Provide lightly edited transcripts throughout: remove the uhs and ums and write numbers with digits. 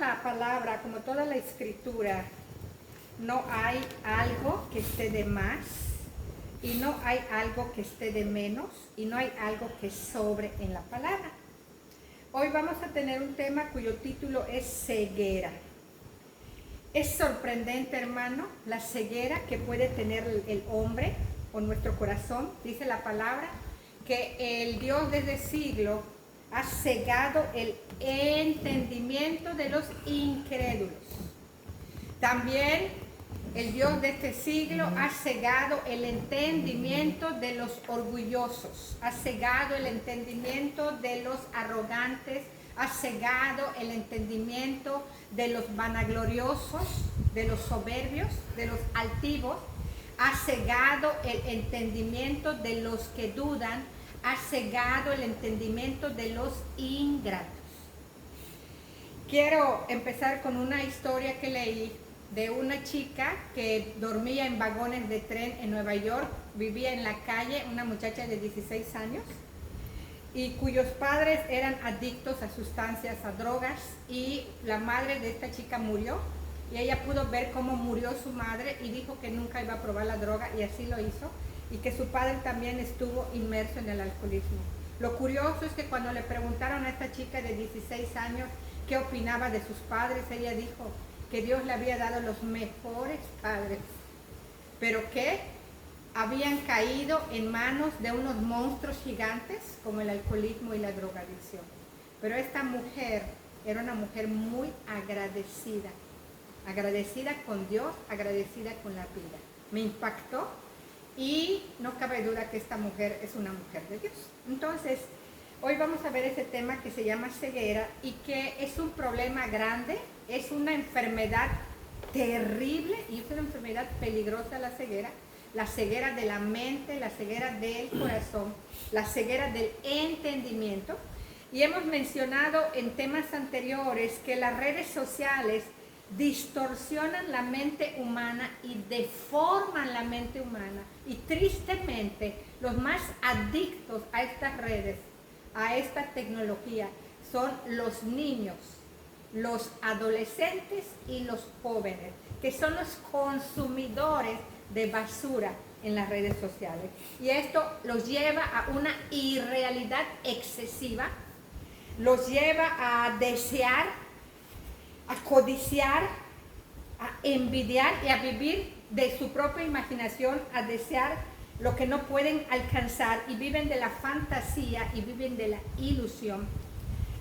la palabra, como toda la escritura, no hay algo que esté de más y no hay algo que esté de menos y no hay algo que sobre en la palabra. Hoy vamos a tener un tema cuyo título es ceguera. Es sorprendente, hermano, la ceguera que puede tener el hombre o nuestro corazón. Dice la palabra que el Dios desde siglo ha cegado el entendimiento de los incrédulos. También el Dios de este siglo ha cegado el entendimiento de los orgullosos, ha cegado el entendimiento de los arrogantes, ha cegado el entendimiento de los vanagloriosos, de los soberbios, de los altivos, ha cegado el entendimiento de los que dudan, ha cegado el entendimiento de los ingratos. Quiero empezar con una historia que leí de una chica que dormía en vagones de tren en Nueva York, vivía en la calle, una muchacha de 16 años, y cuyos padres eran adictos a sustancias, a drogas, y la madre de esta chica murió, y ella pudo ver cómo murió su madre y dijo que nunca iba a probar la droga, y así lo hizo, y que su padre también estuvo inmerso en el alcoholismo. Lo curioso es que cuando le preguntaron a esta chica de 16 años qué opinaba de sus padres, ella dijo que Dios le había dado los mejores padres, pero que habían caído en manos de unos monstruos gigantes como el alcoholismo y la drogadicción. Pero esta mujer era una mujer muy agradecida, agradecida con Dios, agradecida con la vida. Me impactó y no cabe duda que esta mujer es una mujer de Dios. Entonces, hoy vamos a ver ese tema que se llama ceguera y que es un problema grande, es una enfermedad terrible y es una enfermedad peligrosa la ceguera de la mente, la ceguera del corazón, la ceguera del entendimiento. Y hemos mencionado en temas anteriores que las redes sociales distorsionan la mente humana y deforman la mente humana. Y tristemente, los más adictos a estas redes, a esta tecnología, son los niños, los adolescentes y los jóvenes, que son los consumidores de basura en las redes sociales. Y esto los lleva a una irrealidad excesiva, los lleva a desear, a codiciar, a envidiar y a vivir de su propia imaginación, a desear lo que no pueden alcanzar y viven de la fantasía y viven de la ilusión.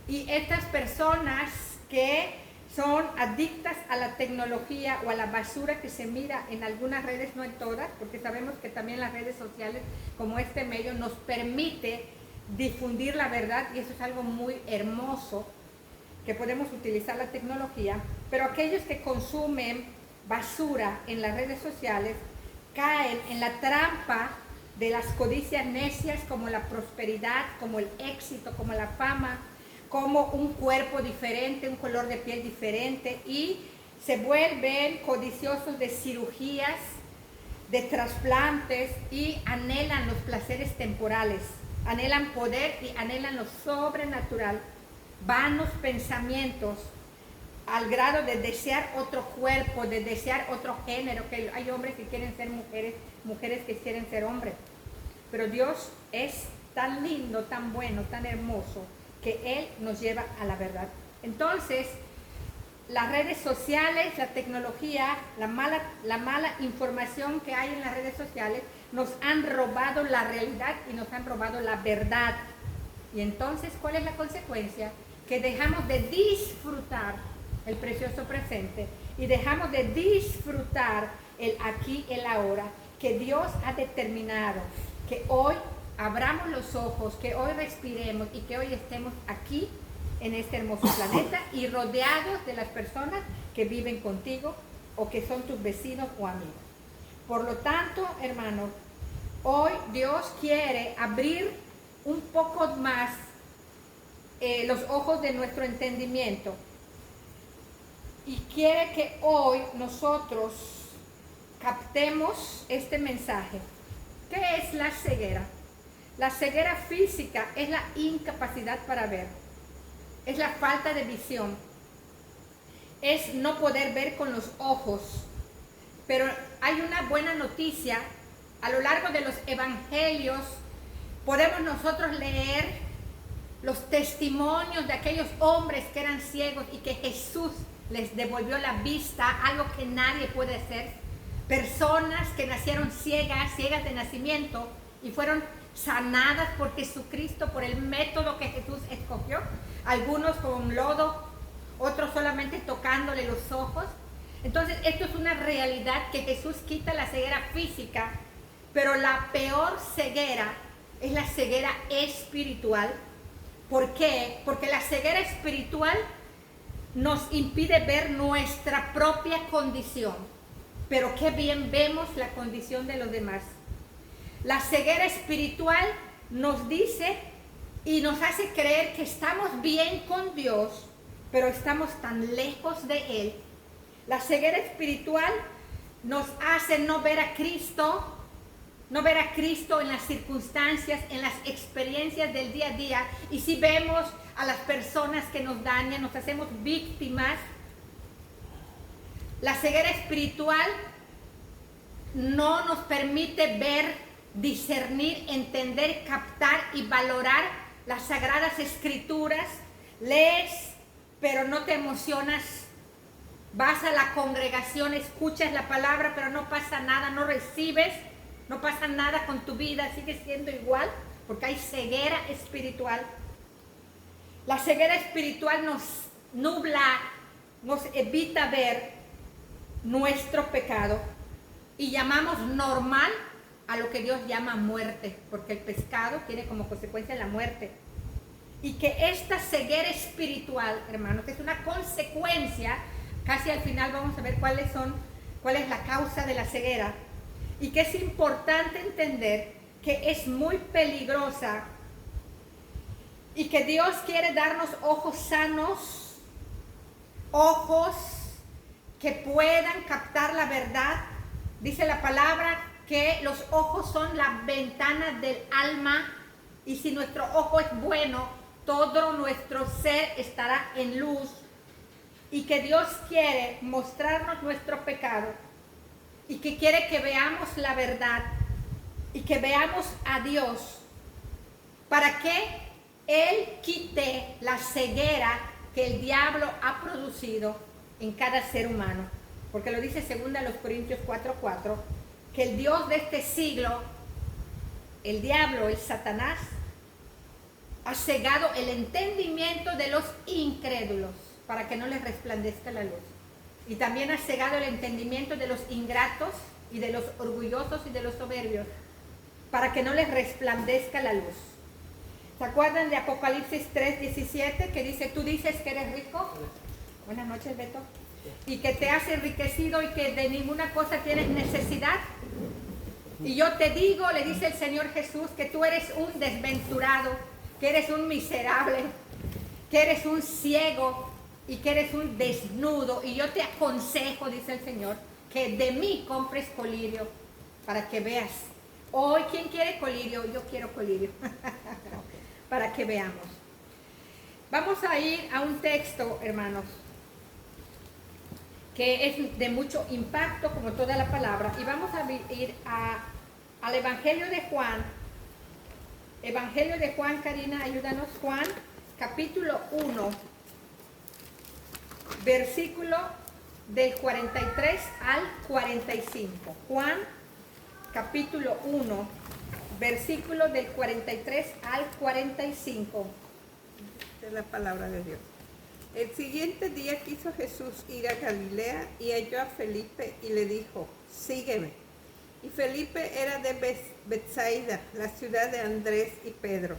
Y estas personas que son adictas a la tecnología o a la basura que se mira en algunas redes, no en todas, porque sabemos que también las redes sociales como este medio nos permite difundir la verdad y eso es algo muy hermoso, que podemos utilizar la tecnología, pero aquellos que consumen basura en las redes sociales caen en la trampa de las codicias necias como la prosperidad, como el éxito, como la fama, como un cuerpo diferente, un color de piel diferente y se vuelven codiciosos de cirugías, de trasplantes y anhelan los placeres temporales, anhelan poder y anhelan lo sobrenatural, vanos pensamientos al grado de desear otro cuerpo, de desear otro género, que hay hombres que quieren ser mujeres, mujeres que quieren ser hombres, pero Dios es tan lindo, tan bueno, tan hermoso, que Él nos lleva a la verdad. Entonces, las redes sociales, la tecnología, la mala información que hay en las redes sociales nos han robado la realidad y nos han robado la verdad. Y entonces, ¿cuál es la consecuencia? Que dejamos de disfrutar el precioso presente y dejamos de disfrutar el aquí, el ahora, que Dios ha determinado que hoy abramos los ojos, que hoy respiremos y que hoy estemos aquí en este hermoso planeta y rodeados de las personas que viven contigo o que son tus vecinos o amigos. Por lo tanto, hermanos, hoy Dios quiere abrir un poco más los ojos de nuestro entendimiento y quiere que hoy nosotros captemos este mensaje. ¿Qué es la ceguera? La ceguera física es la incapacidad para ver, es la falta de visión. es no poder ver con los ojos. Pero hay una buena noticia. A lo largo de los evangelios podemos nosotros leer los testimonios de aquellos hombres que eran ciegos y que Jesús les devolvió la vista, algo que nadie puede hacer. Personas que nacieron ciegas de nacimiento y fueron sanadas por Jesucristo, por el método que Jesús escogió. Algunos con lodo, otros solamente tocándole los ojos. Entonces, esto es una realidad, que Jesús quita la ceguera física, pero la peor ceguera es la ceguera espiritual. ¿Por qué? Porque la ceguera espiritual nos impide ver nuestra propia condición, pero qué bien vemos la condición de los demás. La ceguera espiritual nos dice y nos hace creer que estamos bien con Dios, pero estamos tan lejos de Él. La ceguera espiritual nos hace no ver a Cristo en las circunstancias, en las experiencias del día a día. Y si vemos a las personas que nos dañan, nos hacemos víctimas. La ceguera espiritual no nos permite ver, discernir, entender, captar y valorar las sagradas escrituras. Lees, pero no te emocionas. Vas a la congregación, escuchas la palabra, pero no pasa nada, no recibes, no pasa nada con tu vida, sigues siendo igual, porque hay ceguera espiritual. La ceguera espiritual nos nubla, nos evita ver nuestro pecado y llamamos normal a lo que Dios llama muerte, porque el pecado tiene como consecuencia la muerte. Y que esta ceguera espiritual, hermanos, es una consecuencia, casi al final vamos a ver cuál es la causa de la ceguera, y que es importante entender que es muy peligrosa y que Dios quiere darnos ojos sanos, ojos que puedan captar la verdad. Dice la palabra que los ojos son la ventana del alma, y si nuestro ojo es bueno, todo nuestro ser estará en luz, y que Dios quiere mostrarnos nuestro pecado y que quiere que veamos la verdad y que veamos a Dios para que Él quite la ceguera que el diablo ha producido en cada ser humano. Porque lo dice 2 Corintios 4:4, que el Dios de este siglo, el diablo, el Satanás, ha cegado el entendimiento de los incrédulos para que no les resplandezca la luz. Y también ha cegado el entendimiento de los ingratos y de los orgullosos y de los soberbios para que no les resplandezca la luz. ¿Se acuerdan de Apocalipsis 3:17 que dice, tú dices que eres rico? Buenas noches, Beto. Y que te has enriquecido y que de ninguna cosa tienes necesidad. Y yo te digo, le dice el Señor Jesús, que tú eres un desventurado, que eres un miserable, que eres un ciego y que eres un desnudo. Y yo te aconsejo, dice el Señor, que de mí compres colirio para que veas. Hoy, ¿quién quiere colirio? Yo quiero colirio. Para que veamos. Vamos a ir a un texto, hermanos, que es de mucho impacto, como toda la palabra, y vamos a ir al Evangelio de Juan. Evangelio de Juan, Karina, ayúdanos. Juan, capítulo 1, versículo del 43 al 45. Juan, capítulo 1, versículo del 43 al 45. Es la palabra de Dios. El siguiente día quiso Jesús ir a Galilea y halló a Felipe y le dijo, sígueme. Y Felipe era de Betsaida, la ciudad de Andrés y Pedro.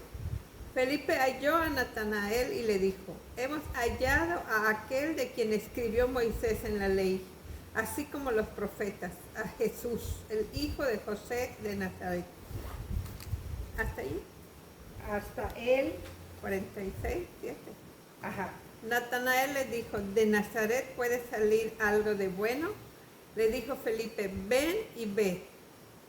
Felipe halló a Natanael y le dijo, hemos hallado a aquel de quien escribió Moisés en la ley, así como los profetas, a Jesús, el hijo de José de Nazaret. ¿Hasta ahí? Hasta el 46, 7. Ajá. Natanael le dijo, ¿de Nazaret puede salir algo de bueno? Le dijo Felipe, ven y ve.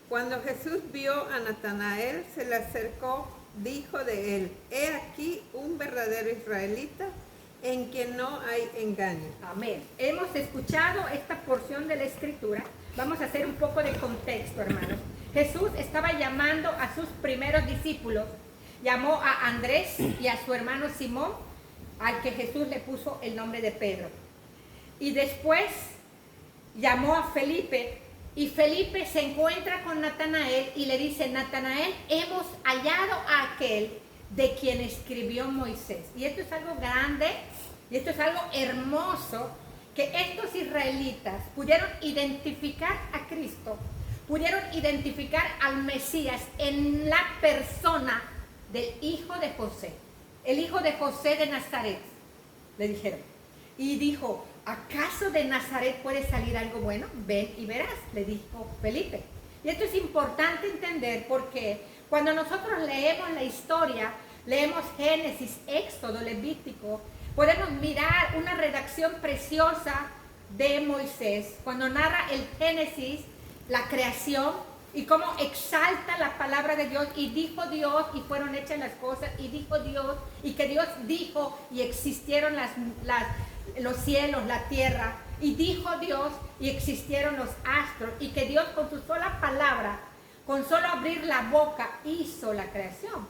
Cuando Jesús vio a Natanael, se le acercó, dijo de él, he aquí un verdadero israelita, en quien no hay engaño. Amén. Hemos escuchado esta porción de la escritura. Vamos a hacer un poco de contexto, hermanos. Jesús estaba llamando a sus primeros discípulos. Llamó a Andrés y a su hermano Simón, al que Jesús le puso el nombre de Pedro. Y después llamó a Felipe, y Felipe se encuentra con Natanael y le dice: Natanael, hemos hallado a aquel de quien escribió Moisés. Y esto es algo grande, y esto es algo hermoso, que estos israelitas pudieron identificar a Cristo, pudieron identificar al Mesías en la persona del hijo de José, el hijo de José de Nazaret, le dijeron. Y dijo: ¿acaso de Nazaret puede salir algo bueno? Ven y verás, le dijo Felipe. Y esto es importante entender, porque cuando nosotros leemos la historia, leemos Génesis, Éxodo, Levítico, podemos mirar una redacción preciosa de Moisés, cuando narra el Génesis, la creación, y cómo exalta la palabra de Dios. Y dijo Dios, y fueron hechas las cosas, y dijo Dios, y que Dios dijo, y existieron los cielos, la tierra, y dijo Dios, y existieron los astros, y que Dios con su sola palabra, con solo abrir la boca, hizo la creación.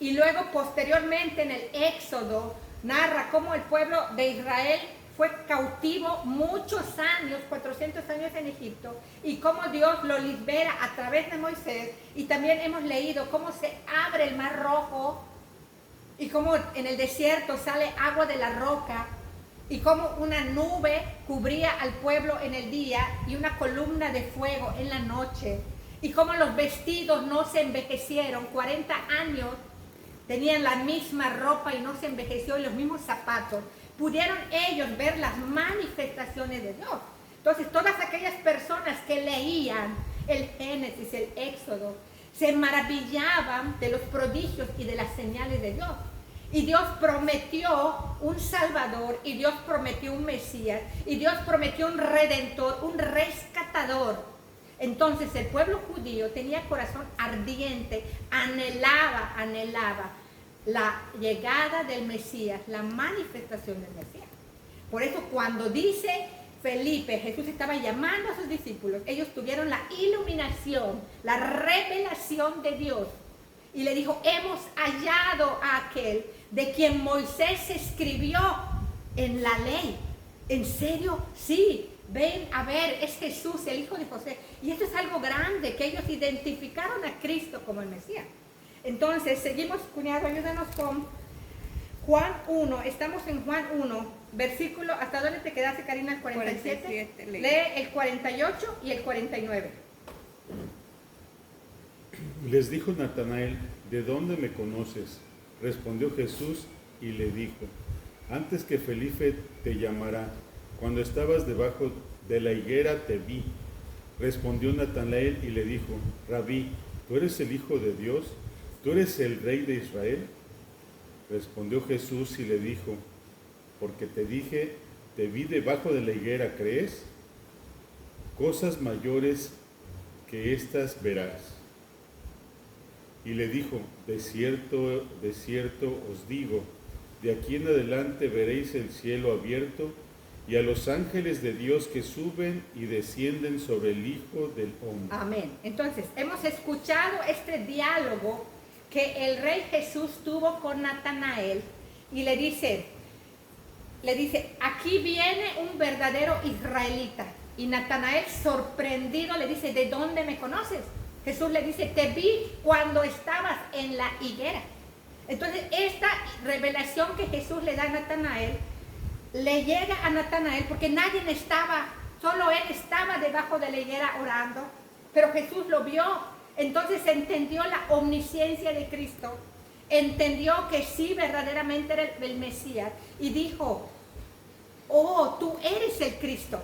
Y luego posteriormente en el Éxodo narra cómo el pueblo de Israel fue cautivo muchos años, 400 años en Egipto, y cómo Dios lo libera a través de Moisés. Y también hemos leído cómo se abre el mar rojo, y cómo en el desierto sale agua de la roca, y cómo una nube cubría al pueblo en el día y una columna de fuego en la noche, y cómo los vestidos no se envejecieron. 40 años tenían la misma ropa y no se envejeció, y los mismos zapatos. Pudieron ellos ver las manifestaciones de Dios. Entonces, todas aquellas personas que leían el Génesis, el Éxodo, se maravillaban de los prodigios y de las señales de Dios. Y Dios prometió un Salvador, y Dios prometió un Mesías, y Dios prometió un Redentor, un rescatador. Entonces el pueblo judío tenía corazón ardiente, anhelaba la llegada del Mesías, la manifestación del Mesías. Por eso cuando dice Felipe, Jesús estaba llamando a sus discípulos, ellos tuvieron la iluminación, la revelación de Dios. Y le dijo: hemos hallado a aquel de quien Moisés escribió en la ley. ¿En serio? Sí. Ven a ver, es Jesús, el hijo de José. Y esto es algo grande, que ellos identificaron a Cristo como el Mesías. Entonces, seguimos, cuñado, ayúdanos con Juan 1. Estamos en Juan 1, versículo, ¿hasta dónde te quedaste, Karina? El 47. Lee el 48 y el 49. Les dijo Natanael: ¿de dónde me conoces? Respondió Jesús y le dijo: antes que Felipe te llamara, cuando estabas debajo de la higuera te vi. Respondió Natanael y le dijo: Rabí, ¿tú eres el Hijo de Dios? ¿Tú eres el Rey de Israel? Respondió Jesús y le dijo: porque te dije, te vi debajo de la higuera, ¿crees? Cosas mayores que estas verás. Y le dijo: de cierto, os digo, de aquí en adelante veréis el cielo abierto y a los ángeles de Dios que suben y descienden sobre el Hijo del Hombre. Amén. Entonces, hemos escuchado este diálogo que el Rey Jesús tuvo con Natanael, y le dice, aquí viene un verdadero israelita. Y Natanael, sorprendido, le dice: ¿de dónde me conoces? Jesús le dice: te vi cuando estabas en la higuera. Entonces, esta revelación que Jesús le da a Natanael, le llega a Natanael porque nadie estaba, solo él estaba debajo de la higuera orando, pero Jesús lo vio. Entonces entendió la omnisciencia de Cristo, entendió que sí, verdaderamente era el Mesías, y dijo: oh, tú eres el Cristo,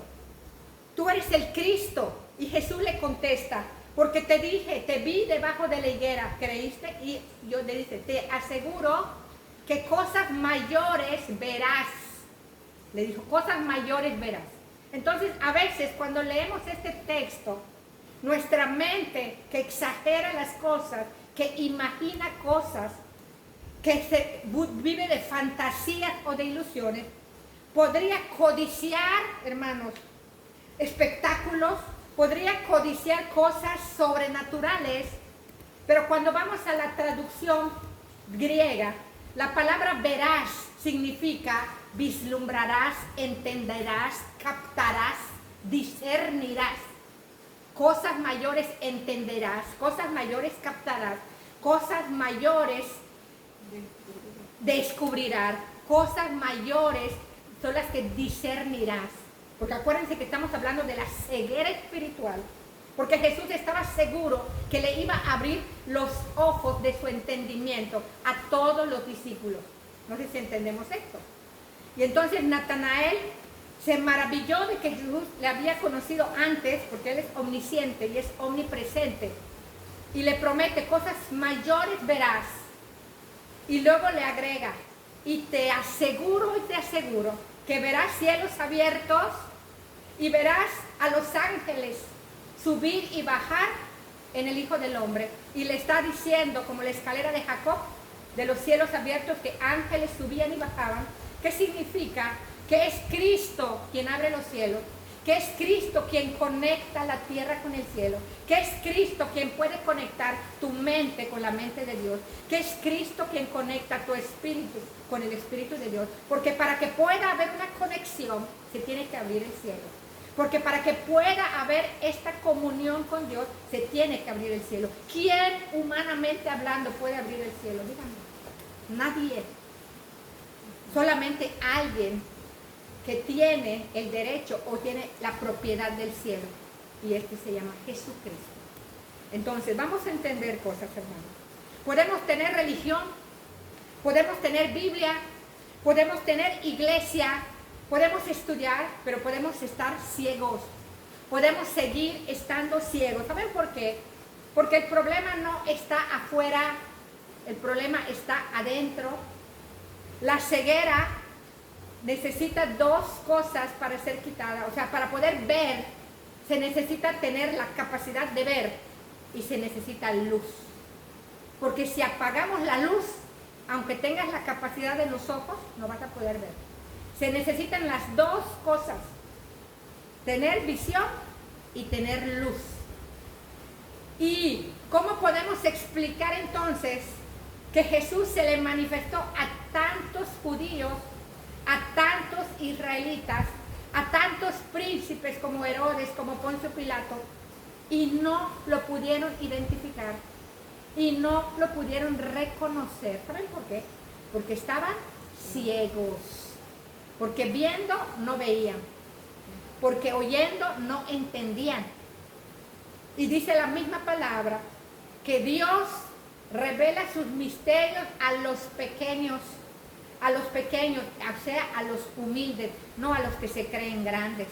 tú eres el Cristo. Y Jesús le contesta: porque te dije, te vi debajo de la higuera, ¿creíste? Y yo le dije: te aseguro que cosas mayores verás. Le dijo: cosas mayores verás. Entonces, a veces cuando leemos este texto, nuestra mente, que exagera las cosas, que imagina cosas, que vive de fantasías o de ilusiones, podría codiciar, hermanos, espectáculos, podría codiciar cosas sobrenaturales, pero cuando vamos a la traducción griega, la palabra verás significa vislumbrarás, entenderás, captarás, discernirás. Cosas mayores entenderás, cosas mayores captarás, cosas mayores descubrirás, cosas mayores son las que discernirás. Porque acuérdense que estamos hablando de la ceguera espiritual. Porque Jesús estaba seguro que le iba a abrir los ojos de su entendimiento a todos los discípulos. No sé si entendemos esto. Y entonces Natanael se maravilló de que Jesús le había conocido antes, porque él es omnisciente y es omnipresente. Y le promete cosas mayores verás. Y luego le agrega, y te aseguro que verás cielos abiertos y verás a los ángeles subir y bajar en el Hijo del Hombre. Y le está diciendo, como la escalera de Jacob, de los cielos abiertos, que ángeles subían y bajaban. ¿Qué significa? Que es Cristo quien abre los cielos, que es Cristo quien conecta la tierra con el cielo, que es Cristo quien puede conectar tu mente con la mente de Dios, que es Cristo quien conecta tu espíritu con el espíritu de Dios, porque para que pueda haber una conexión se tiene que abrir el cielo, porque para que pueda haber esta comunión con Dios se tiene que abrir el cielo. ¿Quién humanamente hablando puede abrir el cielo? Díganme. Nadie. Solamente alguien que tiene el derecho o tiene la propiedad del cielo, y este se llama Jesucristo. Entonces vamos a entender cosas, hermanos. Podemos tener religión, podemos tener Biblia, podemos tener iglesia, podemos estudiar, pero podemos estar ciegos, podemos seguir estando ciegos. ¿Saben por qué? Porque el problema no está afuera, el problema está adentro. La ceguera necesita dos cosas para ser quitada. O sea, para poder ver, se necesita tener la capacidad de ver y se necesita luz. Porque si apagamos la luz, aunque tengas la capacidad de los ojos, no vas a poder ver. Se necesitan las dos cosas: tener visión y tener luz. ¿Y cómo podemos explicar entonces que Jesús se le manifestó a tantos judíos, a tantos israelitas, a tantos príncipes como Herodes, como Poncio Pilato, y no lo pudieron identificar, y no lo pudieron reconocer? ¿Saben por qué? Porque estaban ciegos, porque viendo no veían, porque oyendo no entendían. Y dice la misma palabra que Dios revela sus misterios a los pequeños, o sea, a los humildes, no a los que se creen grandes.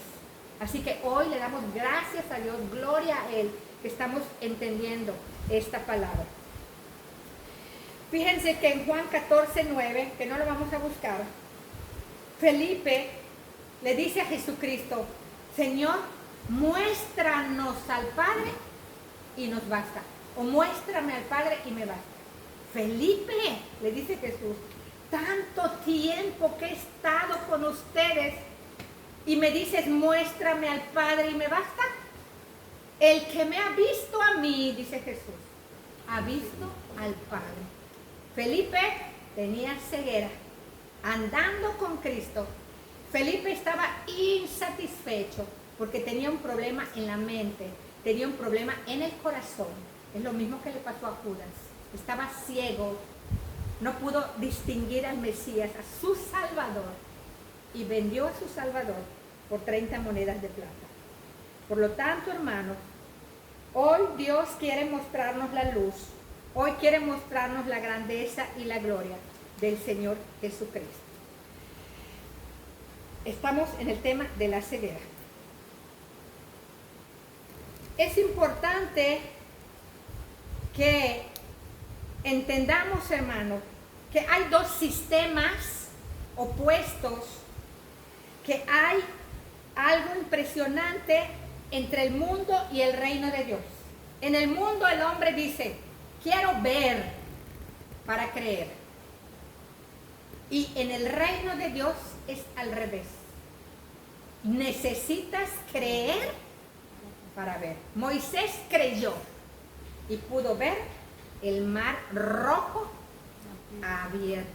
Así que hoy le damos gracias a Dios, gloria a Él, que estamos entendiendo esta palabra. Fíjense que en Juan 14:9, que no lo vamos a buscar, Felipe le dice a Jesucristo: Señor, muéstranos al Padre y nos basta. O muéstrame al Padre y me basta. Felipe, le dice Jesús, tanto tiempo que he estado con ustedes y me dices, muéstrame al Padre y me basta. El que me ha visto a mí, dice Jesús, ha visto al Padre. Felipe tenía ceguera, andando con Cristo. Felipe estaba insatisfecho porque tenía un problema en la mente, tenía un problema en el corazón. Es lo mismo que le pasó a Judas. Estaba ciego, no pudo distinguir al Mesías, a su Salvador, y vendió a su Salvador por 30 monedas de plata. Por lo tanto, hermanos, hoy Dios quiere mostrarnos la luz, hoy quiere mostrarnos la grandeza y la gloria del Señor Jesucristo. Estamos en el tema de la ceguera. Es importante que entendamos, hermanos, que hay dos sistemas opuestos, que hay algo impresionante entre el mundo y el reino de Dios. En el mundo el hombre dice, quiero ver para creer. Y en el reino de Dios es al revés. Necesitas creer para ver. Moisés creyó y pudo ver el mar rojo abierto.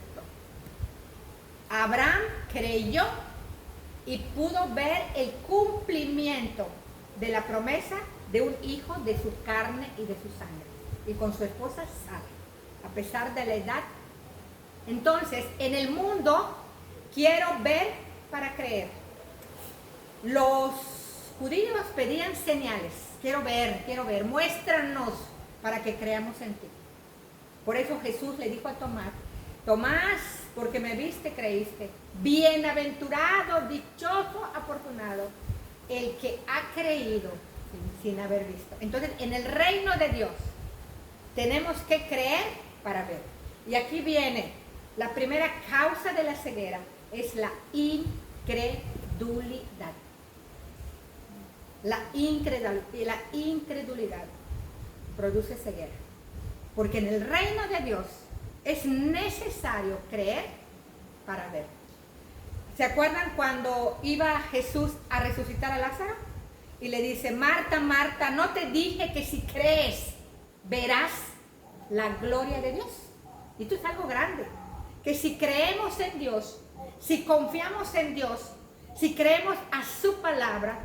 Abraham creyó y pudo ver el cumplimiento de la promesa de un hijo de su carne y de su sangre. Y con su esposa Sara, a pesar de la edad. Entonces, en el mundo, quiero ver para creer. Los judíos pedían señales. Quiero ver, muéstranos para que creamos en ti. Por eso Jesús le dijo a Tomás, Tomás, porque me viste, creíste. Bienaventurado, dichoso, afortunado, el que ha creído sin haber visto. Entonces, en el reino de Dios, tenemos que creer para ver. Y aquí viene, la primera causa de la ceguera es la incredulidad. La incredulidad produce ceguera. Porque en el reino de Dios es necesario creer para ver. ¿Se acuerdan cuando iba Jesús a resucitar a Lázaro? Y le dice, Marta, Marta, ¿no te dije que si crees verás la gloria de Dios? Y esto es algo grande. Que si creemos en Dios, si confiamos en Dios, si creemos a su palabra,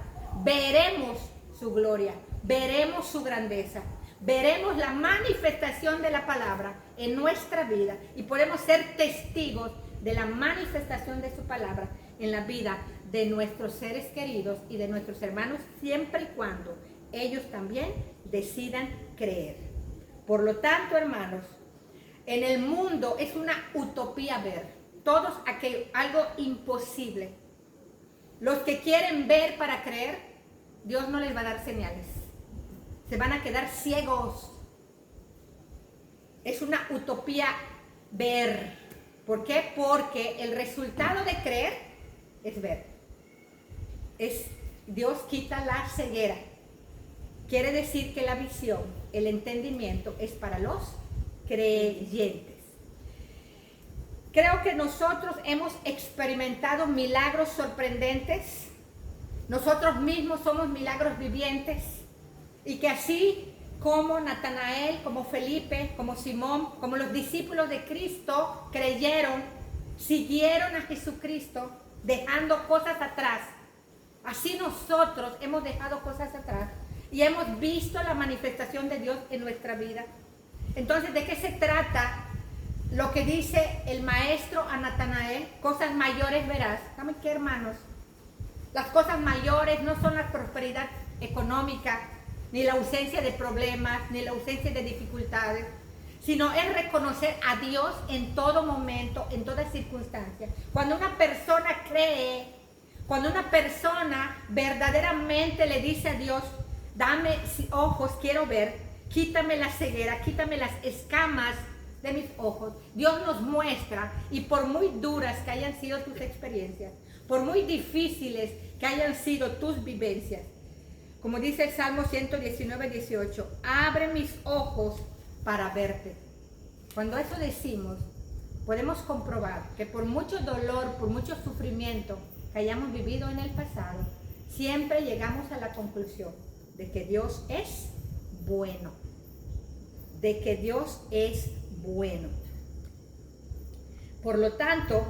veremos su gloria, veremos su grandeza, veremos la manifestación de la palabra en nuestra vida y podemos ser testigos de la manifestación de su palabra en la vida de nuestros seres queridos y de nuestros hermanos, siempre y cuando ellos también decidan creer. Por lo tanto, hermanos, en el mundo es una utopía ver, todos algo imposible. Los que quieren ver para creer, Dios no les va a dar señales. Se van a quedar ciegos. Es una utopía ver. ¿Por qué? Porque el resultado de creer es ver. Dios quita la ceguera. Quiere decir que la visión, el entendimiento es para los creyentes. Creo que nosotros hemos experimentado milagros sorprendentes. Nosotros mismos somos milagros vivientes. Y que así como Natanael, como Felipe, como Simón, como los discípulos de Cristo creyeron, siguieron a Jesucristo dejando cosas atrás. Así nosotros hemos dejado cosas atrás y hemos visto la manifestación de Dios en nuestra vida. Entonces, ¿de qué se trata lo que dice el maestro a Natanael? Cosas mayores verás. ¿Saben qué, hermanos? Las cosas mayores no son la prosperidad económica, ni la ausencia de problemas, ni la ausencia de dificultades, sino es reconocer a Dios en todo momento, en toda circunstancia. Cuando una persona cree, cuando una persona verdaderamente le dice a Dios, dame ojos, quiero ver, quítame la ceguera, quítame las escamas de mis ojos. Dios nos muestra, y por muy duras que hayan sido tus experiencias, por muy difíciles que hayan sido tus vivencias, como dice el Salmo 119, 18, abre mis ojos para verte. Cuando eso decimos, podemos comprobar que por mucho dolor, por mucho sufrimiento que hayamos vivido en el pasado, siempre llegamos a la conclusión de que Dios es bueno. De que Dios es bueno. Por lo tanto,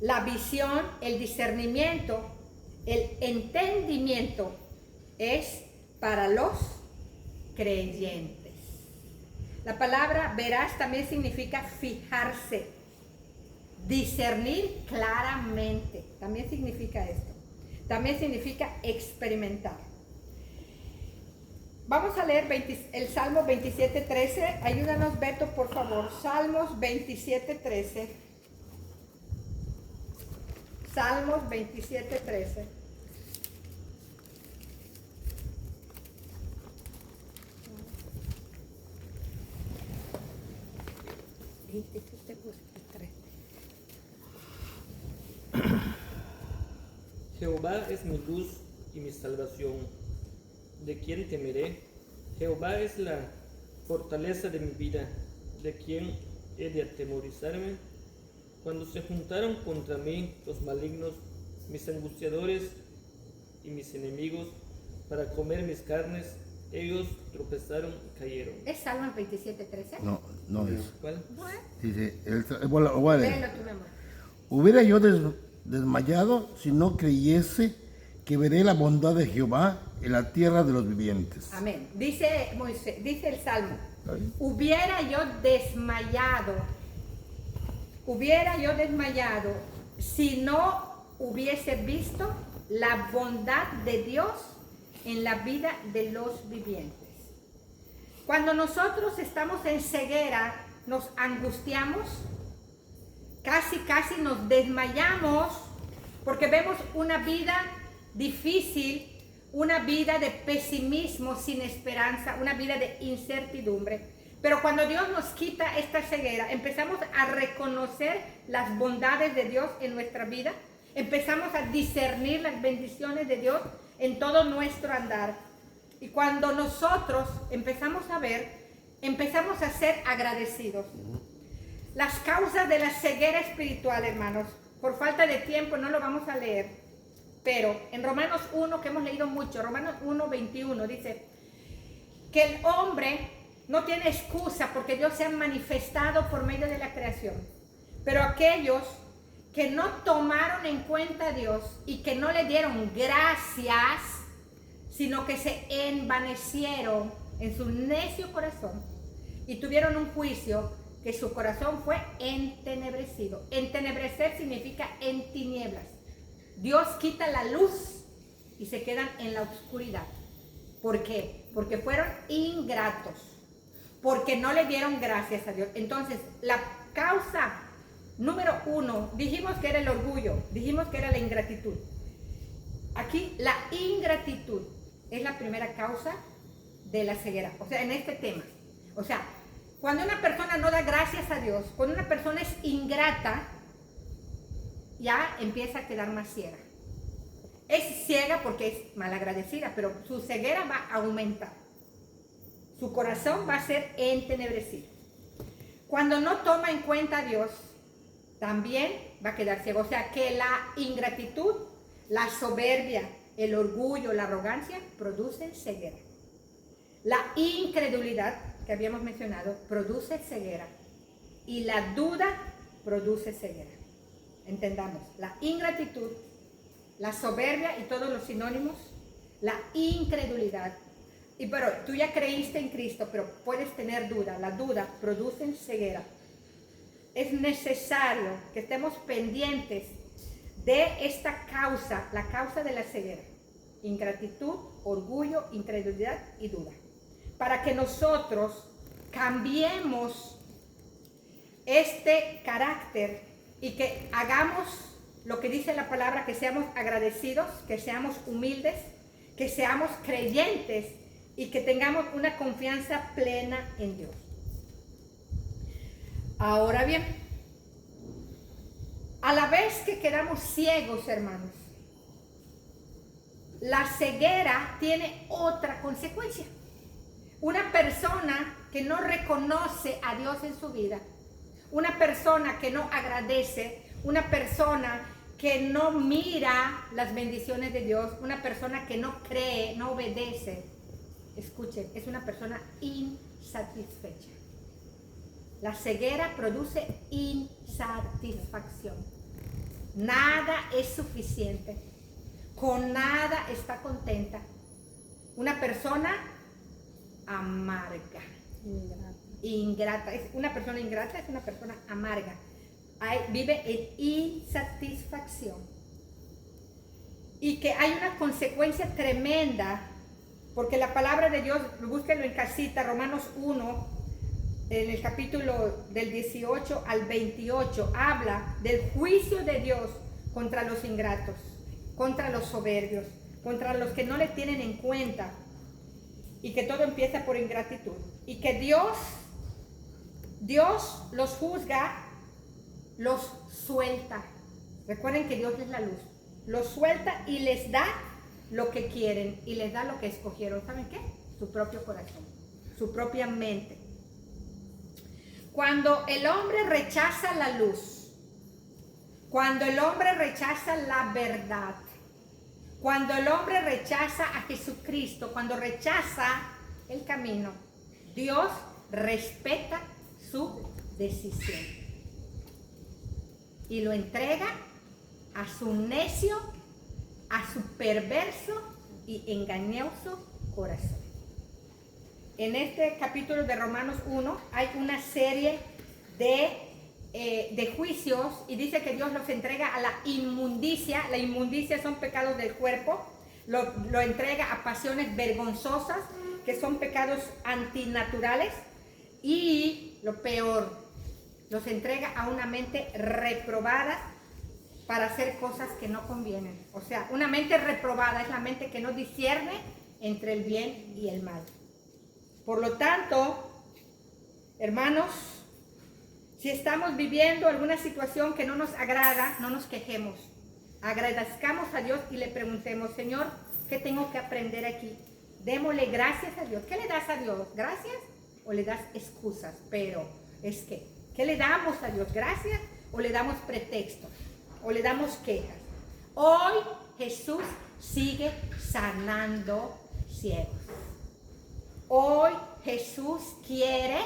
la visión, el discernimiento, el entendimiento es para los creyentes. La palabra verás también significa fijarse, discernir claramente. También significa esto. También significa experimentar. Vamos a leer el Salmo 27:13. Ayúdanos, Beto, por favor. Salmos 27:13. Salmos 27:13. Jehová es mi luz y mi salvación. ¿De quién temeré? Jehová es la fortaleza de mi vida. ¿De quién he de atemorizarme? Cuando se juntaron contra mí los malignos, mis angustiadores y mis enemigos, para comer mis carnes, ellos tropezaron y cayeron. ¿Es Salmo 27:13? No es. ¿Cuál? Bueno, Dice, bueno, lo voy a leer. léelo tú, mi amor. Hubiera yo desmayado si no creyese que veré la bondad de Jehová en la tierra de los vivientes. Amén. Dice Moisés, dice el Salmo, ¿Ahí? hubiera yo desmayado si no hubiese visto la bondad de Dios en la vida de los vivientes. Cuando nosotros estamos en ceguera, nos angustiamos, casi nos desmayamos, porque vemos una vida difícil, una vida de pesimismo sin esperanza, una vida de incertidumbre. Pero cuando Dios nos quita esta ceguera, empezamos a reconocer las bondades de Dios en nuestra vida, empezamos a discernir las bendiciones de Dios en todo nuestro andar. Y cuando nosotros empezamos a ver, empezamos a ser agradecidos. Las causas de la ceguera espiritual, hermanos, por falta de tiempo no lo vamos a leer, pero en Romanos 1, que hemos leído mucho, Romanos 1:21 dice que el hombre no tiene excusa porque Dios se ha manifestado por medio de la creación. Pero aquellos que no tomaron en cuenta a Dios y que no le dieron gracias, sino que se envanecieron en su necio corazón y tuvieron un juicio que su corazón fue entenebrecido. Entenebrecer significa en tinieblas. Dios quita la luz y se quedan en la oscuridad. ¿Por qué? Porque fueron ingratos, porque no le dieron gracias a Dios. Entonces, la causa número 1, dijimos que era el orgullo, dijimos que era la ingratitud. Aquí, la ingratitud es la primera causa de la ceguera, o sea, en este tema. O sea, cuando una persona no da gracias a Dios, cuando una persona es ingrata, ya empieza a quedar más ciega. Es ciega porque es malagradecida, pero su ceguera va a aumentar. Su corazón va a ser entenebrecido. Cuando no toma en cuenta a Dios, también va a quedar ciego. O sea que la ingratitud, la soberbia, el orgullo, la arrogancia producen ceguera. La incredulidad, que habíamos mencionado, produce ceguera. Y la duda produce ceguera. Entendamos, la ingratitud, la soberbia y todos los sinónimos, la incredulidad. Y pero tú ya creíste en Cristo, pero puedes tener duda. La duda produce ceguera. Es necesario que estemos pendientes de esta causa, la causa de la ceguera. Ingratitud, orgullo, incredulidad y duda. Para que nosotros cambiemos este carácter y que hagamos lo que dice la palabra, que seamos agradecidos, que seamos humildes, que seamos creyentes y que tengamos una confianza plena en Dios. Ahora bien, a la vez que quedamos ciegos, hermanos, la ceguera tiene otra consecuencia. Una persona que no reconoce a Dios en su vida, una persona que no agradece, una persona que no mira las bendiciones de Dios, una persona que no cree, no obedece, escuchen, es una persona insatisfecha. La ceguera produce insatisfacción. Nada es suficiente. Con nada está contenta. Una persona amarga. Ingrata. Una persona ingrata es una persona amarga. Vive en insatisfacción. Y que hay una consecuencia tremenda, porque la palabra de Dios, búsquenlo en casita, Romanos 1, en el capítulo del 18 al 28, habla del juicio de Dios contra los ingratos, contra los soberbios, contra los que no le tienen en cuenta, y que todo empieza por ingratitud. Y que Dios los juzga, los suelta. Recuerden que Dios es la luz. Los suelta y les da lo que quieren y les da lo que escogieron. ¿Saben qué? Su propio corazón, su propia mente. Cuando el hombre rechaza la luz, Cuando el hombre rechaza la verdad, cuando el hombre rechaza a Jesucristo, cuando rechaza el camino, Dios respeta su decisión y lo entrega a su necio, a su perverso y engañoso corazón. En este capítulo de Romanos 1 hay una serie de juicios y dice que Dios los entrega a la inmundicia. La inmundicia son pecados del cuerpo, lo entrega a pasiones vergonzosas, que son pecados antinaturales, y lo peor, los entrega a una mente reprobada para hacer cosas que no convienen. O sea, una mente reprobada es la mente que no discierne entre el bien y el mal. Por lo tanto, hermanos, si estamos viviendo alguna situación que no nos agrada, no nos quejemos. Agradezcamos a Dios y le preguntemos, Señor, ¿qué tengo que aprender aquí? Démosle gracias a Dios. ¿Qué le das a Dios? ¿Gracias o le das excusas? Pero es que, ¿qué le damos a Dios? ¿Gracias o le damos pretextos? ¿O le damos quejas? Hoy Jesús sigue sanando ciegos. Hoy Jesús quiere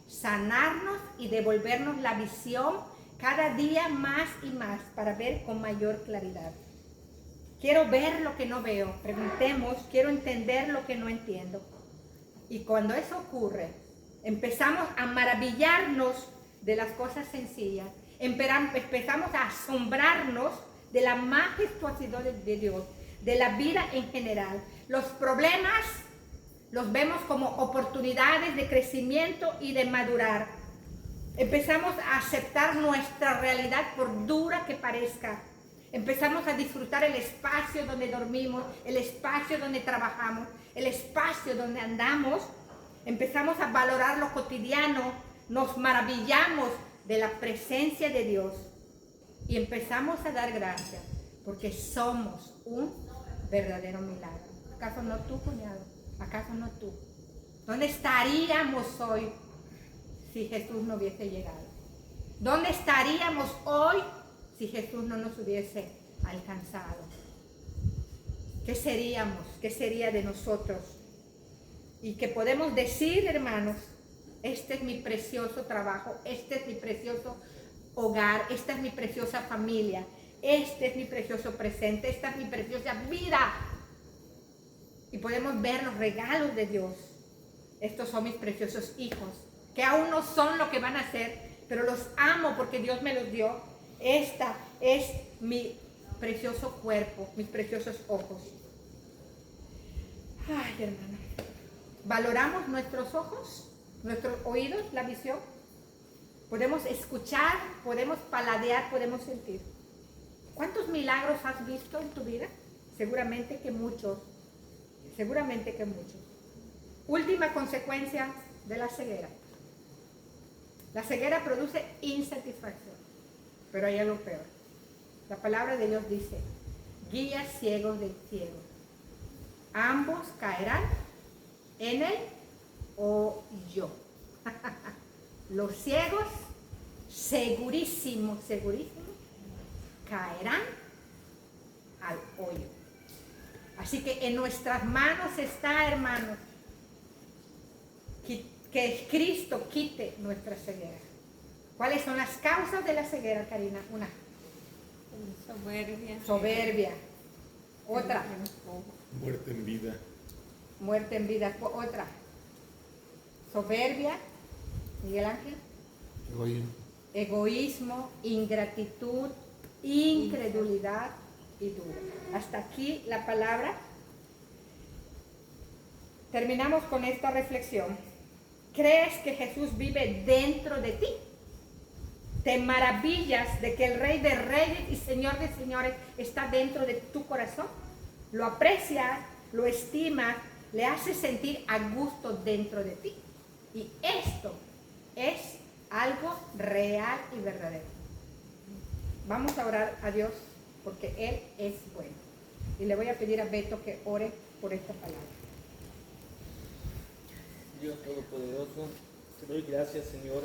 sanarnos y devolvernos la visión cada día más y más para ver con mayor claridad. Quiero ver lo que no veo. Preguntemos, quiero entender lo que no entiendo. Y cuando eso ocurre, empezamos a maravillarnos de las cosas sencillas. Empezamos a asombrarnos de la majestuosidad de Dios, de la vida en general. Los problemas los vemos como oportunidades de crecimiento y de madurar. Empezamos a aceptar nuestra realidad por dura que parezca. Empezamos a disfrutar el espacio donde dormimos, el espacio donde trabajamos, el espacio donde andamos. Empezamos a valorar lo cotidiano, nos maravillamos de la presencia de Dios y empezamos a dar gracias porque somos un verdadero milagro. ¿Acaso no tú, cuñado? ¿Acaso no tú? ¿Dónde estaríamos hoy si Jesús no hubiese llegado? ¿Dónde estaríamos hoy si Jesús no nos hubiese alcanzado? ¿Qué seríamos? ¿Qué sería de nosotros? Y que podemos decir, hermanos, este es mi precioso trabajo, este es mi precioso hogar, esta es mi preciosa familia, este es mi precioso presente, esta es mi preciosa vida. Y podemos ver los regalos de Dios. Estos son mis preciosos hijos, que aún no son lo que van a ser, pero los amo porque Dios me los dio. Esta es mi precioso cuerpo, mis preciosos ojos. Ay, hermano. ¿Valoramos nuestros ojos, nuestros oídos, la visión? Podemos escuchar, podemos paladear, podemos sentir. ¿Cuántos milagros has visto en tu vida? Seguramente que muchos. Seguramente que muchos. Última consecuencia de la ceguera. La ceguera produce insatisfacción, pero hay algo peor. La palabra de Dios dice, guía ciegos del ciego. Ambos caerán en el hoyo. Los ciegos, segurísimo, caerán al hoyo. Así que en nuestras manos está, hermanos, que Cristo quite nuestra ceguera. ¿Cuáles son las causas de la ceguera, Karina? Una. Soberbia. Otra. Muerte en vida. Muerte en vida. Otra. Soberbia. Miguel Ángel. Egoísmo, ingratitud, incredulidad y duda. Hasta aquí la palabra. Terminamos con esta reflexión. ¿Crees que Jesús vive dentro de ti? ¿Te maravillas de que el Rey de Reyes y Señor de Señores está dentro de tu corazón? ¿Lo aprecias? ¿Lo estimas? ¿Le hace sentir a gusto dentro de ti? Y esto es algo real y verdadero. Vamos a orar a Dios porque Él es bueno. Y le voy a pedir a Beto que ore por esta palabra. Dios Todopoderoso, te doy gracias, Señor,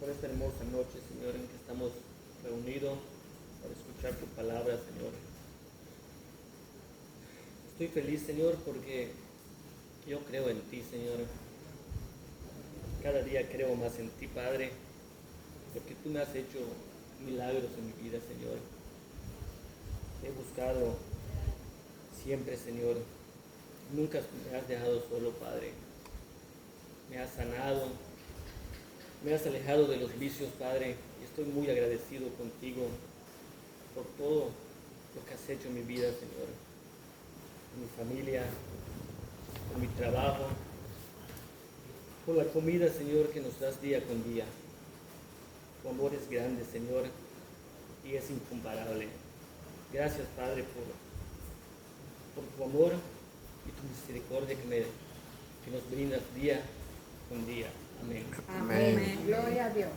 por esta hermosa noche, Señor, en que estamos reunido para escuchar tu palabra, Señor. Estoy feliz, Señor, porque yo creo en ti, Señor. Cada día creo más en ti, Padre, porque tú me has hecho milagros en mi vida, Señor. Te he buscado siempre, Señor. Nunca me has dejado solo, Padre. Me has sanado, me has alejado de los vicios, Padre. Y estoy muy agradecido contigo por todo lo que has hecho en mi vida, Señor. En mi familia, en mi trabajo, por la comida, Señor, que nos das día con día. Tu amor es grande, Señor, y es incomparable. Gracias, Padre, por tu amor y tu misericordia que nos brindas día con día. Amén. Amén. Gloria a Dios.